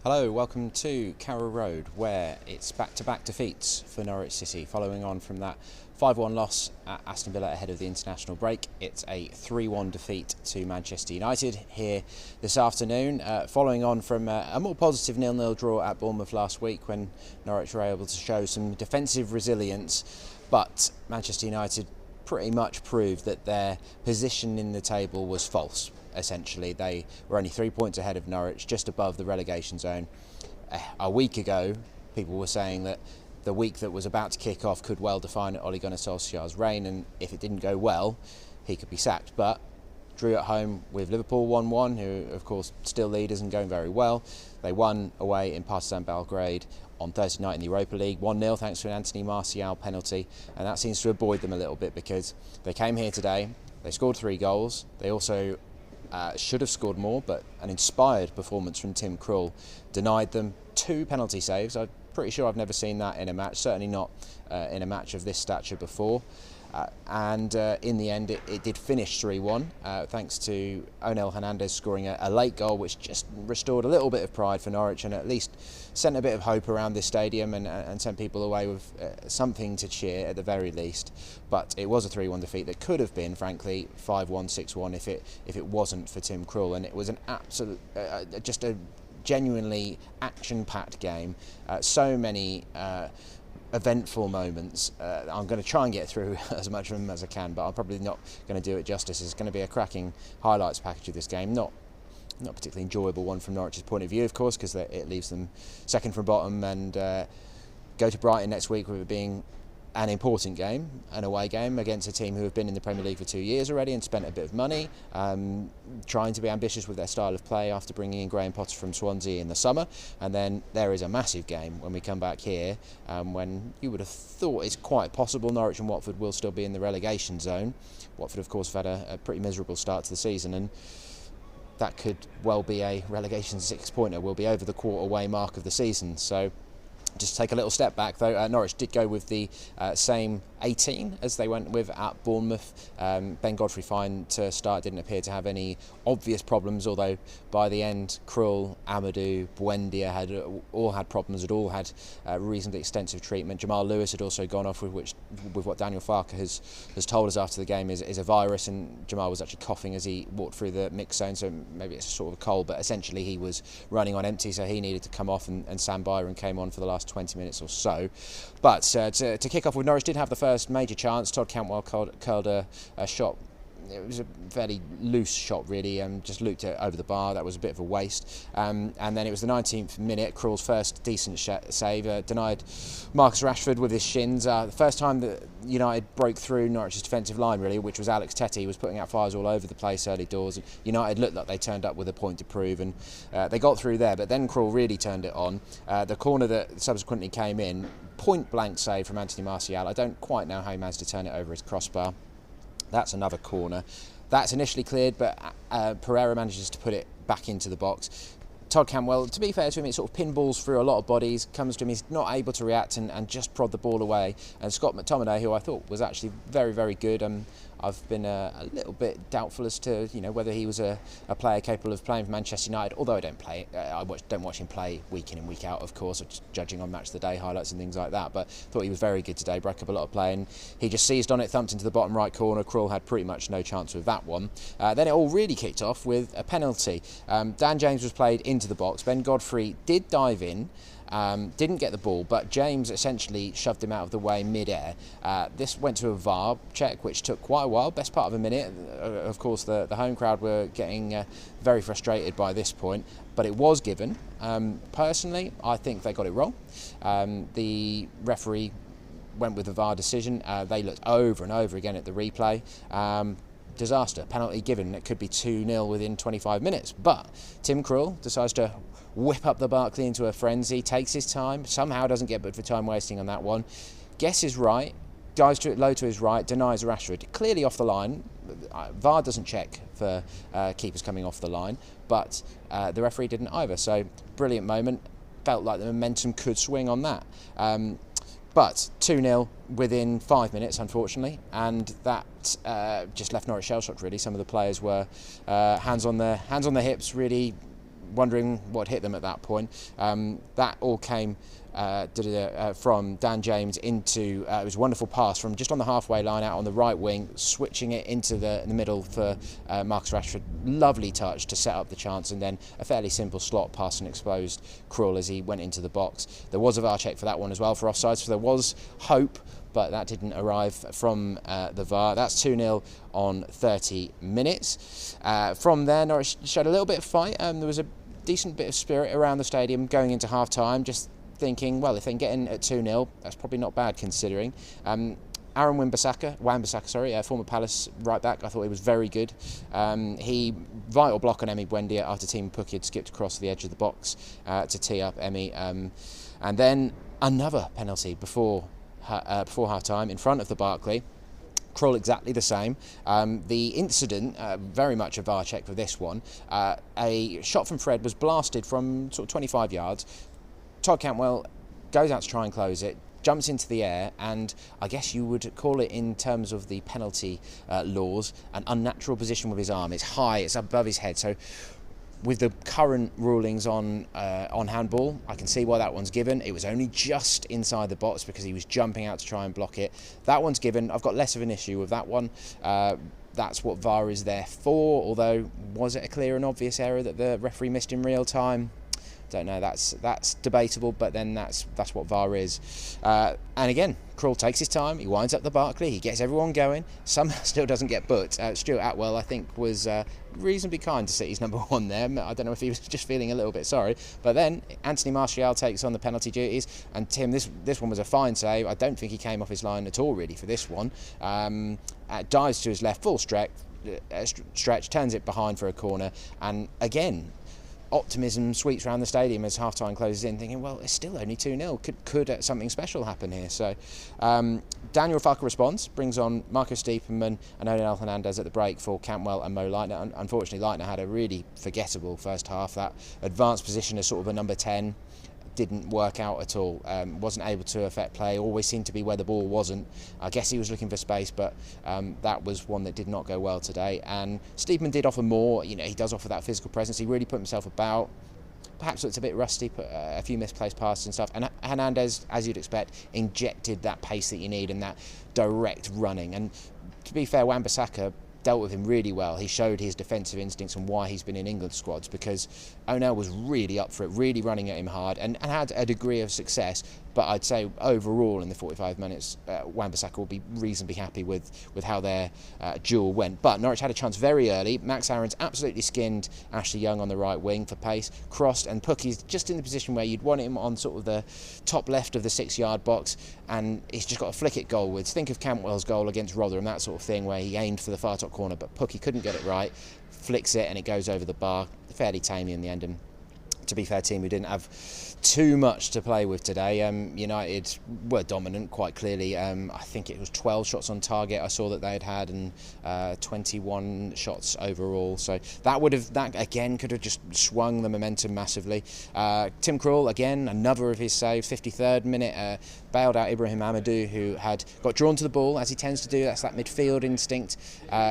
Hello, welcome to Carrow Road, where it's back-to-back defeats for Norwich City. Following on from that 5-1 loss at Aston Villa ahead of the international break, it's a 3-1 defeat to Manchester United here this afternoon, following on from a more positive 0-0 draw at Bournemouth last week when Norwich were able to show some defensive resilience, but Manchester United pretty much proved that their position in the table was false. Essentially, they were only 3 points ahead of Norwich, just above the relegation zone. A week ago, people were saying that the week that was about to kick off could well define Ole Gunnar Solskjaer's reign, and if it didn't go well, he could be sacked. But drew at home with Liverpool 1-1, who of course still leaders and going very well. They won away in Partizan Belgrade on Thursday night in the Europa League 1-0 thanks to an Anthony Martial penalty, and that seems to have buoyed them a little bit because they came here today, they scored 3 goals, they also should have scored more, but an inspired performance from Tim Krul denied them 2 penalty saves. I'm pretty sure I've never seen that in a match, certainly not in a match of this stature before. And in the end, it did finish 3-1, thanks to Onel Hernandez scoring a late goal, which just restored a little bit of pride for Norwich and at least sent a bit of hope around this stadium and sent people away with something to cheer at the very least. But it was a 3-1 defeat that could have been, frankly, 5-1, 6-1 if it wasn't for Tim Krul, and it was an absolute, just a genuinely action-packed game. So many eventful moments. I'm going to try and get through as much of them as I can, but I'm probably not going to do it justice. It's going to be a cracking highlights package of this game. Not a particularly enjoyable one from Norwich's point of view, of course, because it leaves them second from bottom and go to Brighton next week with it being an important game, an away game against a team who have been in the Premier League for 2 years already and spent a bit of money, trying to be ambitious with their style of play after bringing in Graham Potter from Swansea in the summer. And then there is a massive game when we come back here, when you would have thought it's quite possible Norwich and Watford will still be in the relegation zone. Watford, of course, have had a pretty miserable start to the season, and that could well be a relegation 6-pointer. We'll be over the quarter-way mark of the season. So just take a little step back though, Norwich did go with the same 18 as they went with at Bournemouth. Ben Godfrey fine to start, didn't appear to have any obvious problems, although by the end Krul, Amadou, Buendia had all had problems, had all had reasonably extensive treatment. Jamal Lewis had also gone off with what Daniel Farker has told us after the game is a virus, and Jamal was actually coughing as he walked through the mix zone, so maybe it's sort of a cold, but essentially he was running on empty, so he needed to come off, and Sam Byron came on for the last 20 minutes or so. But to kick off with, Norwich did have the first major chance. Todd Cantwell curled a shot. It was a fairly loose shot, really, and just looped it over the bar. That was a bit of a waste. And then it was the 19th minute, Krul's first decent save, denied Marcus Rashford with his shins. The first time that United broke through Norwich's defensive line, really, which was Alex Tettey. He was putting out fires all over the place early doors. United looked like they turned up with a point to prove, and they got through there. But then Krul really turned it on. The corner that subsequently came in, point-blank save from Anthony Martial. I don't quite know how he managed to turn it over his crossbar. That's another corner. That's initially cleared, but Pereira manages to put it back into the box. Todd Cantwell, to be fair to him, it sort of pinballs through a lot of bodies, comes to him, he's not able to react and just prod the ball away. And Scott McTominay, who I thought was actually very, very good, I've been a little bit doubtful as to whether he was a player capable of playing for Manchester United, although I don't watch him play week in and week out, of course, judging on Match of the Day highlights and things like that, but thought he was very good today, broke up a lot of play, and he just seized on it, thumped into the bottom right corner. Krul had pretty much no chance with that one. Then it all really kicked off with a penalty. Dan James was played into the box. Ben Godfrey did dive in, didn't get the ball, but James essentially shoved him out of the way mid-air. This went to a VAR check, which took quite a while, best part of a minute. Of course, the home crowd were getting very frustrated by this point, but it was given. Personally, I think they got it wrong. The referee went with the VAR decision. They looked over and over again at the replay. Disaster, penalty given. It could be 2-0 within 25 minutes, but Tim Krul decides to whip up the Barkley into a frenzy, takes his time, somehow doesn't get but for time wasting on that one, guesses right, dives to it low to his right, denies Rashford, clearly off the line. VAR doesn't check for keepers coming off the line, but the referee didn't either, so brilliant moment. Felt like the momentum could swing on that. But 2-0 within 5 minutes, unfortunately, and that just left Norwich shell-shocked, really. Some of the players were hands on their hips, really wondering what hit them at that point. That all came from Dan James into it was a wonderful pass from just on the halfway line out on the right wing, switching it into the middle for Marcus Rashford. Lovely touch to set up the chance, and then a fairly simple slot pass and exposed Krul as he went into the box. There was a VAR check for that one as well for offside, so there was hope, but that didn't arrive from the VAR. That's 2-0 on 30 minutes. From there, Norwich showed a little bit of fight. There was a decent bit of spirit around the stadium going into half-time, just thinking, well, if they can get in at 2-0, that's probably not bad considering. Aaron Wan-Bissaka, former Palace right back, I thought he was very good. He vital block on Emi Buendia after Team Pukki had skipped across the edge of the box to tee up Emi. And then another penalty before half-time in front of the Barclay. Krul exactly the same. The incident, very much a VAR check for this one. A shot from Fred was blasted from sort of 25 yards. Todd Cantwell goes out to try and close it, jumps into the air, and I guess you would call it, in terms of the penalty laws, an unnatural position with his arm. It's high, it's above his head. So with the current rulings on handball, I can see why that one's given. It was only just inside the box because he was jumping out to try and block it. That one's given. I've got less of an issue with that one. That's what VAR is there for, although was it a clear and obvious error that the referee missed in real time? Don't know, that's debatable, but then that's what VAR is. And again, Krul takes his time, he winds up the Barclay, he gets everyone going, somehow still doesn't get booked. Stuart Atwell, I think, was reasonably kind to City's number one there. I don't know if he was just feeling a little bit sorry, but then Anthony Martial takes on the penalty duties, and Tim, this one was a fine save. I don't think he came off his line at all really for this one. Dives to his left, full stretch, turns it behind for a corner, and again, optimism sweeps around the stadium as half-time closes in, thinking, well, it's still only 2-0. Could something special happen here? So Daniel Farke responds, brings on Marco Stiepermann and Onel Hernandez at the break for Cantwell and Mo Leitner. Unfortunately, Leitner had a really forgettable first half. That advanced position as sort of a number 10 didn't work out at all. Wasn't able to affect play, always seemed to be where the ball wasn't. I guess he was looking for space, but that was one that did not go well today. And Stiepermann did offer more. You know, he does offer that physical presence. He really put himself about. Perhaps it's a bit rusty, put a few misplaced passes and stuff. And Hernandez, as you'd expect, injected that pace that you need and that direct running. And to be fair, Wan-Bissaka dealt with him really well. He showed his defensive instincts and why he's been in England squads, because Onel was really up for it, really running at him hard, and had a degree of success. But I'd say overall in the 45 minutes, Wan-Bissaka will be reasonably happy with how their duel went. But Norwich had a chance very early. Max Aarons absolutely skinned Ashley Young on the right wing for pace, crossed, and Pukki's just in the position where you'd want him on sort of the top left of the 6-yard box, and he's just got to flick it goalwards. Think of Cantwell's goal against Rotherham, that sort of thing, where he aimed for the far top corner, but Pukki couldn't get it right, flicks it, and it goes over the bar, fairly tamely in the end. And to be fair, team who didn't have too much to play with today. United were dominant quite clearly. I think it was 12 shots on target I saw that they had, and 21 shots overall. So that again could have just swung the momentum massively. Tim Krul, again, another of his saves, 53rd minute, bailed out Ibrahim Amadou, who had got drawn to the ball, as he tends to do. That's that midfield instinct.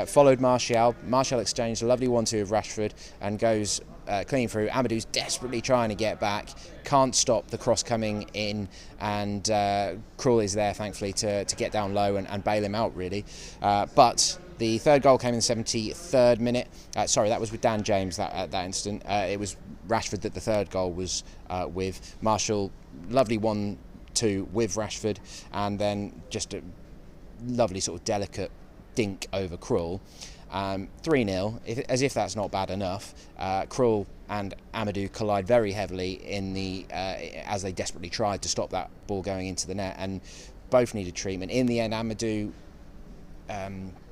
Followed Martial. Martial exchanged a lovely 1-2 of Rashford and goes clean through. Amadou's desperately trying to get back, can't stop the cross coming in, and Krul is there thankfully to get down low and bail him out really. But the third goal came in the 73rd minute. Sorry, that was with Dan James at that instant. It was Rashford that the third goal was with. Martial, lovely 1-2 with Rashford, and then just a lovely sort of delicate dink over Krul. 3-0, as if that's not bad enough. Krul and Amadou collide very heavily in the as they desperately tried to stop that ball going into the net, and both needed treatment. In the end, Amadou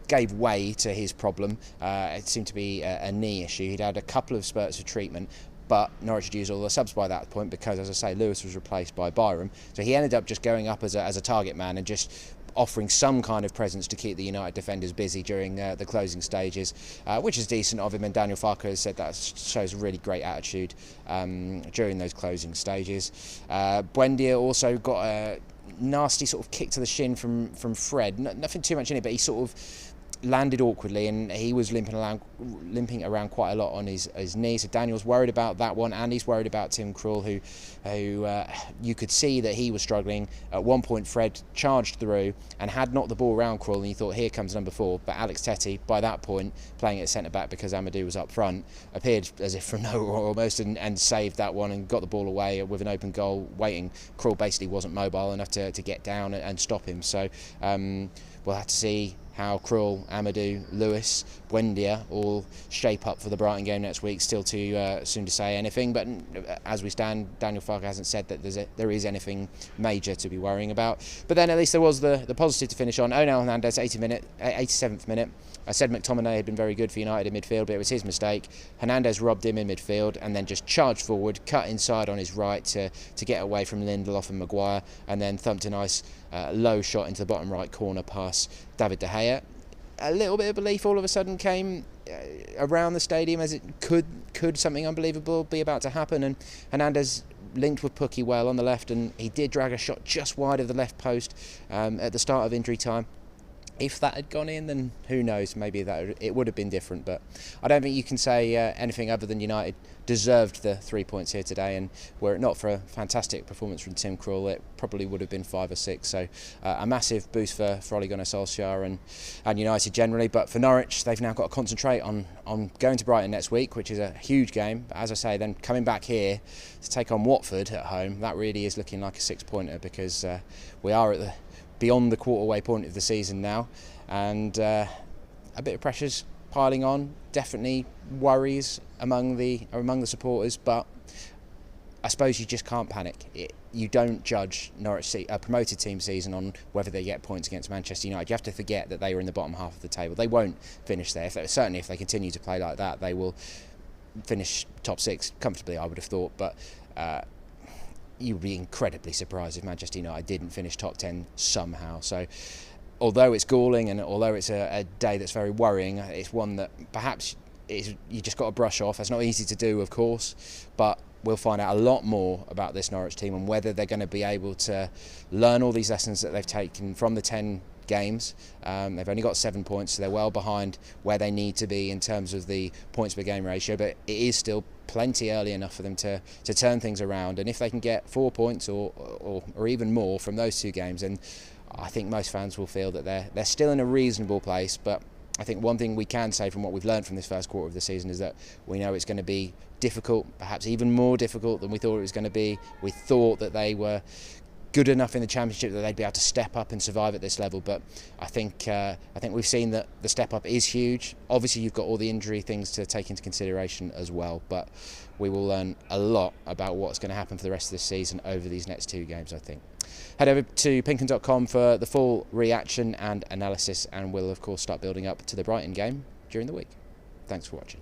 gave way to his problem. It seemed to be a knee issue. He'd had a couple of spurts of treatment, but Norwich had used all the subs by that point because, as I say, Lewis was replaced by Byram. So he ended up just going up as a target man and just offering some kind of presence to keep the United defenders busy during the closing stages, which is decent of him. And Daniel Farke has said that shows a really great attitude during those closing stages. Buendia also got a nasty sort of kick to the shin from Fred. Nothing too much in it, but he sort of landed awkwardly, and he was limping around quite a lot on his knee. So Daniel's worried about that one, and he's worried about Tim Krul, who you could see that he was struggling. At one point, Fred charged through and had knocked the ball around Krul, and you thought, here comes number 4. But Alex Tettey, by that point, playing at centre back because Amadou was up front, appeared as if from nowhere almost, and saved that one and got the ball away with an open goal waiting. Krul basically wasn't mobile enough to get down and stop him. So we'll have to see how Krul, Amadou, Lewis, Buendia all shape up for the Brighton game next week. Still too soon to say anything, but as we stand, Daniel Farke hasn't said that there is anything major to be worrying about. But then at least there was the positive to finish on. Onel Hernandez, 87th minute. I said McTominay had been very good for United in midfield, but it was his mistake. Hernandez robbed him in midfield and then just charged forward, cut inside on his right to get away from Lindelof and Maguire, and then thumped a nice low shot into the bottom right corner past David De Gea. A little bit of belief all of a sudden came around the stadium, as it could something unbelievable be about to happen, and Hernandez linked with Pukki well on the left, and he did drag a shot just wide of the left post at the start of injury time. If that had gone in, then who knows, maybe it would have been different. But I don't think you can say anything other than United deserved the 3 points here today, and were it not for a fantastic performance from Tim Krul, it probably would have been 5 or 6. So a massive boost for Ole Gunnar Solskjaer and United generally. But for Norwich, they've now got to concentrate on going to Brighton next week, which is a huge game. But as I say, then coming back here to take on Watford at home, that really is looking like a 6-pointer, because we are at beyond the quarter-way point of the season now, and a bit of pressure's piling on. Definitely worries among the supporters, but I suppose you just can't panic. You don't judge Norwich City, a promoted team season, on whether they get points against Manchester United. You have to forget that they were in the bottom half of the table. They won't finish there. Certainly if they continue to play like that, they will finish top 6 comfortably, I would have thought. But you would be incredibly surprised if Manchester United didn't finish top 10 somehow. So although it's galling, and although it's a day that's very worrying, it's one that perhaps you just got to brush off. It's not easy to do, of course, but we'll find out a lot more about this Norwich team and whether they're going to be able to learn all these lessons that they've taken from the 10 games. They've only got 7 points, so they're well behind where they need to be in terms of the points per game ratio, but it is still plenty early enough for them to turn things around. And if they can get 4 points or even more from those 2 games, then I think most fans will feel that they're still in a reasonable place. But I think one thing we can say from what we've learned from this first quarter of the season is that we know it's going to be difficult, perhaps even more difficult than we thought it was going to be. We thought that they were good enough in the Championship that they'd be able to step up and survive at this level, but I think we've seen that the step up is huge. Obviously you've got all the injury things to take into consideration as well, but we will learn a lot about what's going to happen for the rest of this season over these next 2 games, I think. Head over to pinkun.com for the full reaction and analysis, and we'll of course start building up to the Brighton game during the week. Thanks for watching.